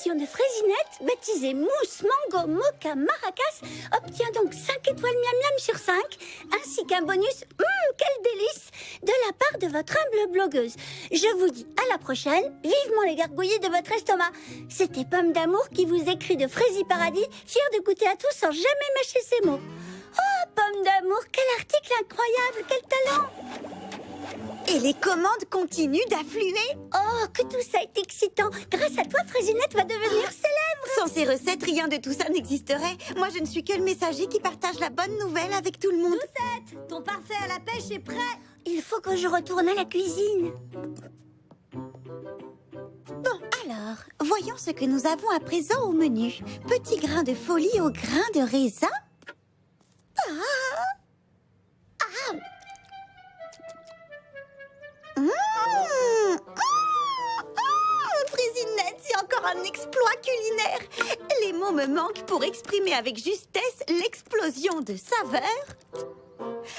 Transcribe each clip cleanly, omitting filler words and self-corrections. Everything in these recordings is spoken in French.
l'explosion de Fraisinette, baptisée Mousse Mango Mocha Maracas, obtient donc 5 étoiles miam miam sur 5, ainsi qu'un bonus, quel délice, de la part de votre humble blogueuse. Je vous dis à la prochaine, vivement les gargouillis de votre estomac. C'était Pomme d'Amour qui vous écrit de Fraisi Paradis, fière de goûter à tout sans jamais mâcher ses mots. Oh, Pomme d'Amour, quel article incroyable, quel talent! Et les commandes continuent d'affluer. Oh, que tout ça est excitant. Grâce à toi, Fraisinette va devenir célèbre. Sans ces recettes, rien de tout ça n'existerait. Moi, je ne suis que le messager qui partage la bonne nouvelle avec tout le monde. Doucette, ton parfait à la pêche est prêt. Il faut que je retourne à la cuisine. Bon, alors, voyons ce que nous avons à présent au menu. Petit grain de folie au grain de raisin. Fraisinette, c'est encore un exploit culinaire. Les mots me manquent pour exprimer avec justesse l'explosion de saveurs.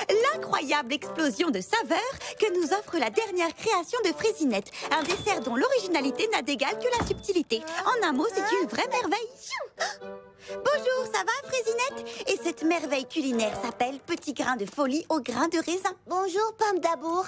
L'incroyable explosion de saveurs que nous offre la dernière création de Fraisinette. Un dessert dont l'originalité n'a d'égal que la subtilité. En un mot, c'est une vraie merveille. Bonjour, ça va Fraisinette? Et cette merveille culinaire s'appelle Petit grain de folie au grain de raisin. Bonjour, Pomme d'Amour.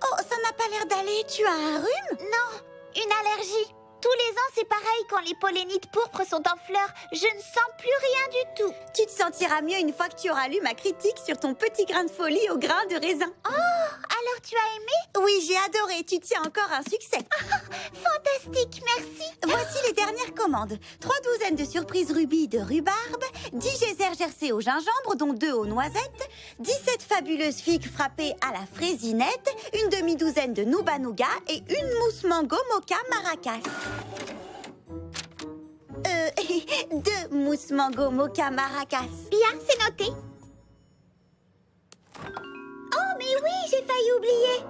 Oh, ça n'a pas l'air d'aller. Tu as un rhume? Non, une allergie. Tous les ans, c'est pareil quand les pollinites pourpres sont en fleurs. Je ne sens plus rien du tout. Tu te sentiras mieux une fois que tu auras lu ma critique sur ton petit grain de folie au grain de raisin. Oh, alors tu as aimé? Oui, j'ai adoré. Tu tiens encore un succès. Fantastique, merci. Voici les dernières commandes. 3 douzaines de surprises rubis de rhubarbe, 10 geysers gercés au gingembre, dont 2 aux noisettes, 17 fabuleuses figues frappées à la fraisinette, une demi-douzaine de nouba nougat et une mousse mango mocha maracas. 2 mousses mango mocha maracas. Bien, c'est noté. Oh, mais oui, j'ai failli oublier.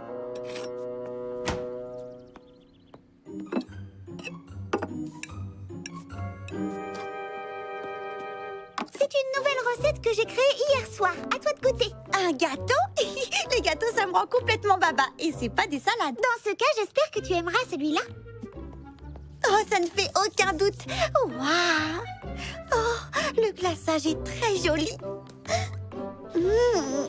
C'est une nouvelle recette que j'ai créée hier soir. À toi de goûter. Un gâteau? Les gâteaux, ça me rend complètement baba. Et c'est pas des salades. Dans ce cas, j'espère que tu aimeras celui-là. Oh, ça ne fait aucun doute. Waouh! Oh, le glaçage est très joli. Oh.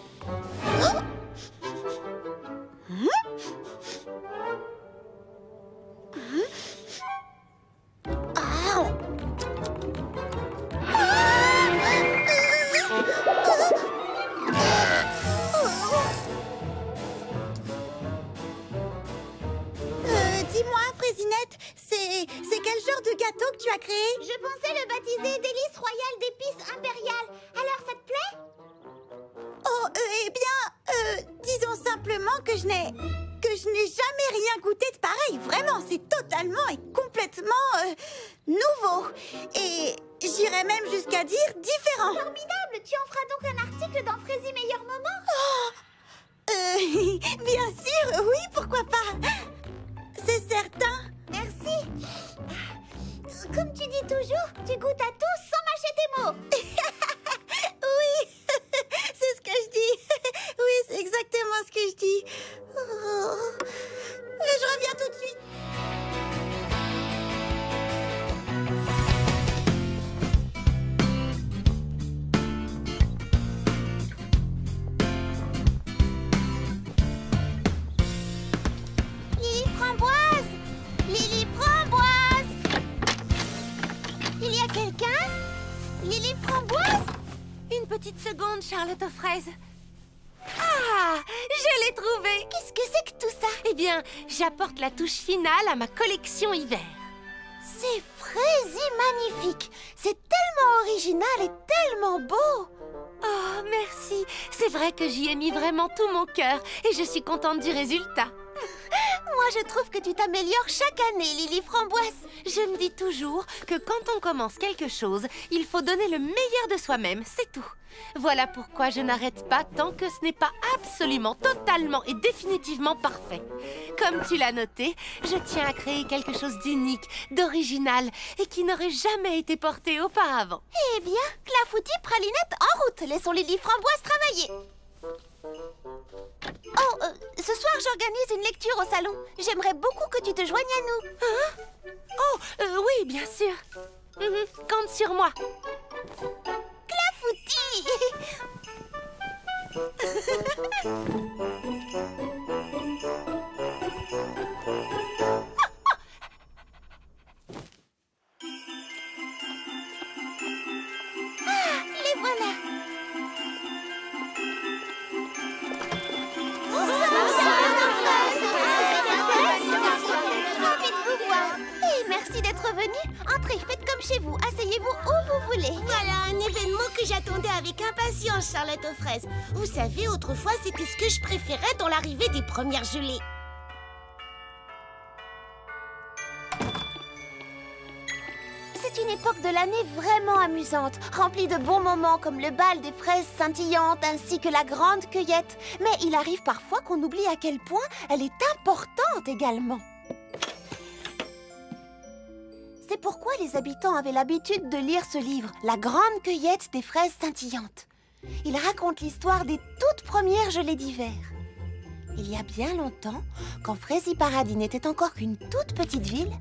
Dis-moi, Fraisinette, c'est quel genre de gâteau que tu as créé? Je pensais le baptiser délice royale d'épices impériales. Alors, ça te plaît? Oh, eh bien, disons simplement que je n'ai jamais rien goûté de pareil. Vraiment, c'est totalement et complètement nouveau. Et j'irais même jusqu'à dire différent. Formidable! Tu en feras donc un article dans Fraisi Meilleur Moment? Bien sûr, oui, pourquoi pas? C'est certain. Merci. Comme tu dis toujours, tu goûtes à tout sans mâcher tes mots. Oui, c'est ce que je dis. Oui, c'est exactement ce que je dis. Oh. Je reviens tout de suite. Lily Framboise! Lily Framboise! Il y a quelqu'un? Lily Framboise? Une petite seconde, Charlotte aux fraises. Ah, je l'ai trouvé. Qu'est-ce que c'est que tout ça? Eh bien, j'apporte la touche finale à ma collection hiver. C'est Fraisi magnifique! C'est tellement original et tellement beau! Oh, merci. C'est vrai que j'y ai mis vraiment tout mon cœur et je suis contente du résultat. Moi, je trouve que tu t'améliores chaque année, Lily Framboise. Je me dis toujours que quand on commence quelque chose, il faut donner le meilleur de soi-même, c'est tout. Voilà pourquoi je n'arrête pas tant que ce n'est pas absolument, totalement et définitivement parfait. Comme tu l'as noté, je tiens à créer quelque chose d'unique, d'original et qui n'aurait jamais été porté auparavant. Eh bien, Clafoutis, Pralinette, en route. Laissons Lily Framboise travailler. Oh, Ce soir, j'organise une lecture au salon. J'aimerais beaucoup que tu te joignes à nous. Oh, oui, bien sûr. Compte sur moi. Clafoutis. Les voilà. Ravi de vous voir. Et merci d'être venu. Entrez, faites comme chez vous. Asseyez-vous où vous voulez. Voilà un événement que j'attendais avec impatience, Charlotte aux fraises. Vous savez, autrefois, c'était ce que je préférais dans l'arrivée des premières gelées. C'est une époque de l'année vraiment amusante, remplie de bons moments comme le bal des fraises scintillantes ainsi que la grande cueillette. Mais il arrive parfois qu'on oublie à quel point elle est importante également. C'est pourquoi les habitants avaient l'habitude de lire ce livre, La grande cueillette des fraises scintillantes. Il raconte l'histoire des toutes premières gelées d'hiver. Il y a bien longtemps, quand Fraisie Paradis n'était encore qu'une toute petite ville,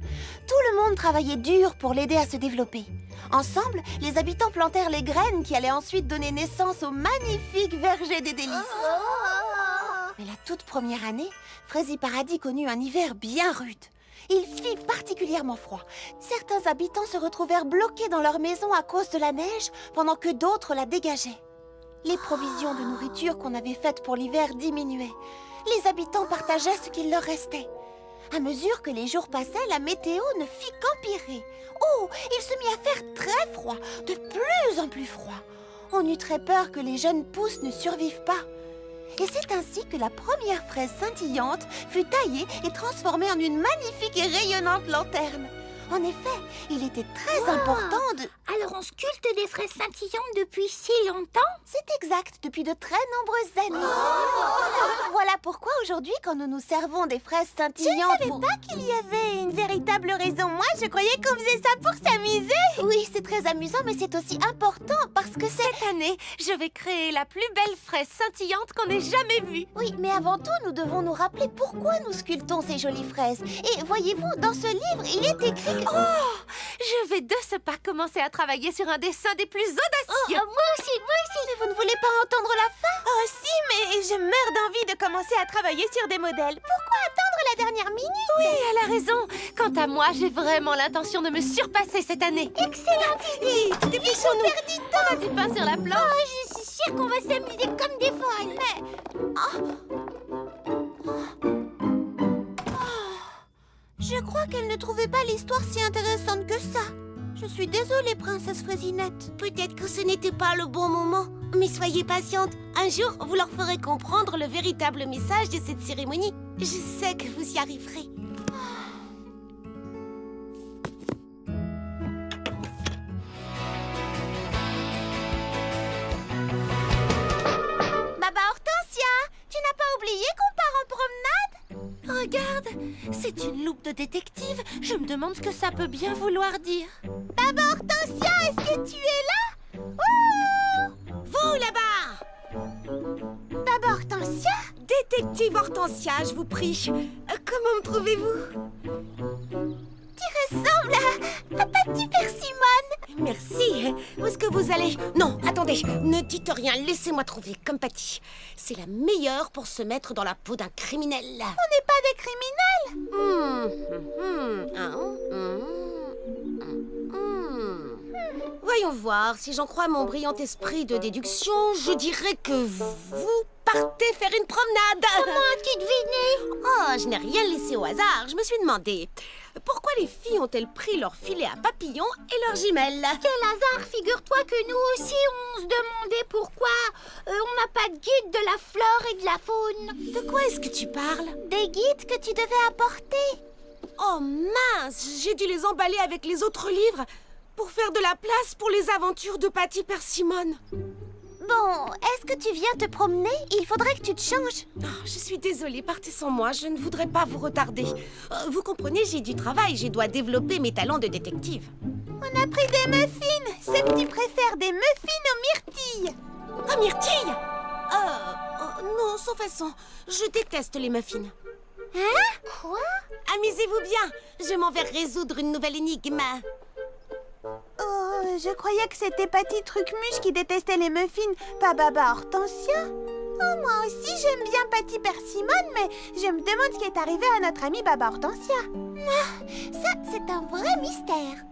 tout le monde travaillait dur pour l'aider à se développer. Ensemble, les habitants plantèrent les graines qui allaient ensuite donner naissance au magnifique verger des délices. Mais la toute première année, Fraisie Paradis connut un hiver bien rude. Il fit particulièrement froid. Certains habitants se retrouvèrent bloqués dans leur maison à cause de la neige, pendant que d'autres la dégageaient. Les provisions de nourriture qu'on avait faites pour l'hiver diminuaient. Les habitants partageaient ce qu'il leur restait. À mesure que les jours passaient, la météo ne fit qu'empirer. Oh, il se mit à faire très froid, de plus en plus froid. On eut très peur que les jeunes pousses ne survivent pas. Et c'est ainsi que la première fraise scintillante fut taillée et transformée en une magnifique et rayonnante lanterne. En effet, il était très important de... Alors on sculpte des fraises scintillantes depuis si longtemps? C'est exact, depuis de très nombreuses années. Voilà pourquoi aujourd'hui, quand nous nous servons des fraises scintillantes... Je ne savais pas qu'il y avait une véritable raison. Moi, je croyais qu'on faisait ça pour s'amuser. Oui, c'est très amusant, mais c'est aussi important parce que Cette année, je vais créer la plus belle fraise scintillante qu'on ait jamais vue. Oui, mais avant tout, nous devons nous rappeler pourquoi nous sculptons ces jolies fraises. Et voyez-vous, dans ce livre, il est écrit que... Oh, je vais de ce pas commencer à travailler sur un dessin des plus audacieux. Moi aussi. Mais vous ne voulez pas entendre la fin? Oh si, mais je meurs d'envie de commencer à travailler sur des modèles. Pourquoi attendre la dernière minute? Oui, elle a raison. Quant à moi, j'ai vraiment l'intention de me surpasser cette année. Excellente idée. Dépêchons-nous. On a du pain sur la planche. Oh, je suis sûre qu'on va s'amuser comme des folles. Je crois qu'elle ne trouvait pas l'histoire si intéressante que ça. Je suis désolée, princesse Fraisinette. Peut-être que ce n'était pas le bon moment. Mais soyez patiente. Un jour, vous leur ferez comprendre le véritable message de cette cérémonie. Je sais que vous y arriverez. Baba Hortensia, tu n'as pas oublié qu'on part en promenade? Regarde, c'est une loupe de détective. Je me demande ce que ça peut bien vouloir dire. Baba Hortensia, est-ce que tu es là? Oh! Vous, là-bas! Baba Hortensia? Détective Hortensia, je vous prie. Comment me trouvez-vous? Tu ressembles à Patty Persimone. Merci. Où est-ce que vous allez? Non, attendez. Ne dites rien. Laissez-moi trouver comme Patty. C'est la meilleure pour se mettre dans la peau d'un criminel. On n'est pas des criminels. Voyons voir. Si j'en crois mon brillant esprit de déduction, je dirais que vous partez faire une promenade. Comment as-tu deviné? Oh, je n'ai rien laissé au hasard. Je me suis demandé pourquoi les filles ont-elles pris leur filet à papillons et leurs jumelles. Quel hasard, figure-toi que nous aussi on se demandait pourquoi on n'a pas de guide de la flore et de la faune. De quoi est-ce que tu parles? Des guides que tu devais apporter. Oh mince, j'ai dû les emballer avec les autres livres pour faire de la place pour les aventures de Patty Persimone. Bon, est-ce que tu viens te promener? Il faudrait que tu te changes. Oh, je suis désolée, partez sans moi, je ne voudrais pas vous retarder. Vous comprenez, j'ai du travail, je dois développer mes talents de détective. On a pris des muffins. C'est que tu préfères des muffins aux myrtilles. Ah, myrtille! non, sans façon. Je déteste les muffins. Hein? Quoi? Amusez-vous bien. Je m'en vais résoudre une nouvelle énigme. Oh, je croyais que c'était Patty Trucmuche qui détestait les muffins, pas Baba Hortensia. Oh, moi aussi, j'aime bien Patty Persimone, mais je me demande ce qui est arrivé à notre amie Baba Hortensia. Ça, c'est un vrai mystère.